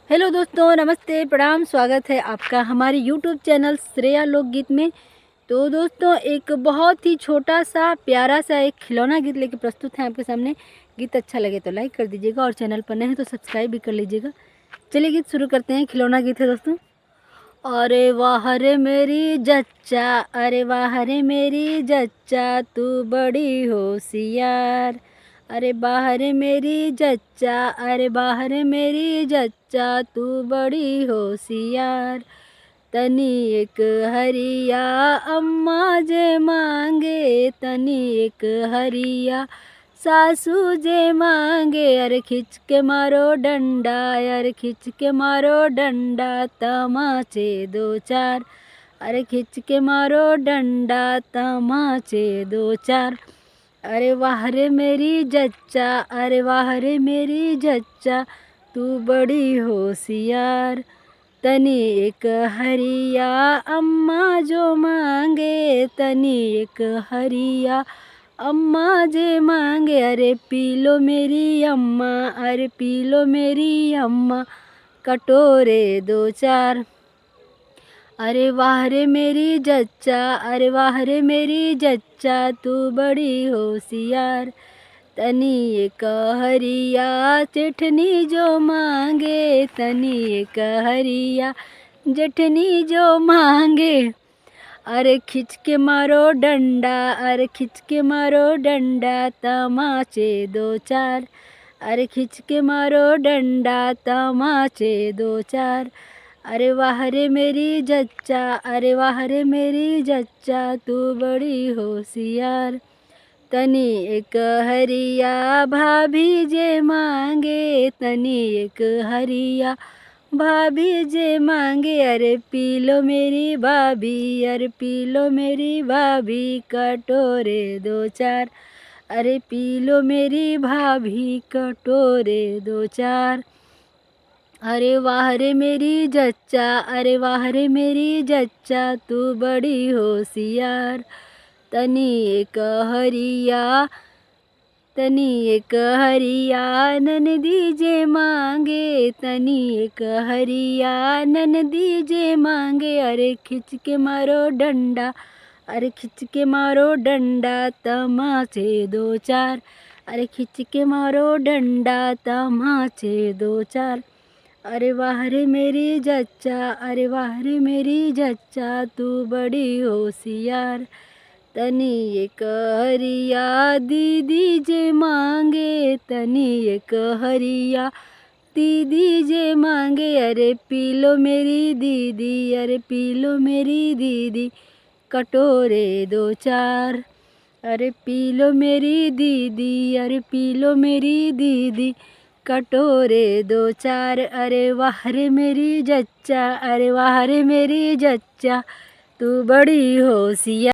Hello दोस्तों, नमस्ते, प्रणाम। स्वागत है आपका हमारे यूट्यूब चैनल श्रेया लोकगीत में। तो दोस्तों, एक बहुत ही छोटा सा प्यारा सा एक खिलौना गीत लेके प्रस्तुत है आपके सामने। गीत अच्छा लगे तो लाइक कर दीजिएगा और चैनल पर नए हैं तो सब्सक्राइब भी कर लीजिएगा। चलिए गीत शुरू करते हैं। खिलौना गीत है दोस्तों। अरे वाह रे मेरी जच्चा, अरे वाह रे मेरी जच्चा, तू बड़ी होशियार। अरे बाहर मेरी जच्चा, अरे बाहर मेरी जच्चा, तू बड़ी होशियार। तनी एक हरिया अम्मा जे मांगे, तनी एक हरिया सासू जे मांगे। अरे खिंच के मारो डंडा, अरे खिंच के मारो डंडा, तमाचे दो चार। अरे खिंच के मारो डंडा, तमाचे दो चार। अरे वाह रे मेरी जच्चा, अरे वाह रे मेरी जच्चा, तू बड़ी होशियार। तनी एक हरिया अम्मा जो मांगे, तनी एक हरिया अम्मा जे मांगे। अरे पी लो मेरी अम्मा, अरे पी लो मेरी अम्मा, कटोरे दो चार। अरे वाह रे मेरी जच्चा, अरे वाह रे मेरी जच्चा, तू बड़ी होशियार। तनी एक हरिया चटनी जो मांगे, तनी एक हरिया जटनी जो मांगे। अरे खिंच के मारो डंडा, अरे खिंच के मारो डंडा, तमाचे दो चार। अरे खिंच के मारो डंडा, तमाचे दो चार। अरे वाह रे मेरी जच्चा, अरे वाह रे मेरी जच्चा, तू बड़ी होशियार। तनी एक हरिया भाभी जे मांगे, तनी एक हरिया भाभी जे मांगे। अरे पी लो मेरी भाभी, अरे पी लो मेरी भाभी, कटोरे दो चार। अरे पी लो मेरी भाभी, कटोरे दो चार। अरे वाह रे मेरी जच्चा, अरे वाह रे मेरी जच्चा, तू बड़ी होशियार। तनी एक हरिया, तनी एक हरिया ननदी जे मांगे, तनी एक हरिया ननदी जे मांगे। अरे खिंच के मारो डंडा, अरे खिंच के मारो डंडा, तमाचे दो चार। अरे खिंच के मारो डंडा, तमाचे दो चार। अरे वाह रे मेरी जच्चा, अरे वाह रे मेरी जच्चा, तू बड़ी होशियार। तनी एक हरिया दीदी जे मांगे, तनी एक हरिया दीदी जे मांगे। अरे पी लो मेरी दीदी, अरे पी लो मेरी दीदी, कटोरे दो चार। अरे पी लो मेरी दीदी, अरे पी लो मेरी दीदी, कटोरे दो चार। अरे वाह रे मेरी जच्चा, अरे वाह रे मेरी जच्चा, तू बड़ी होशियार।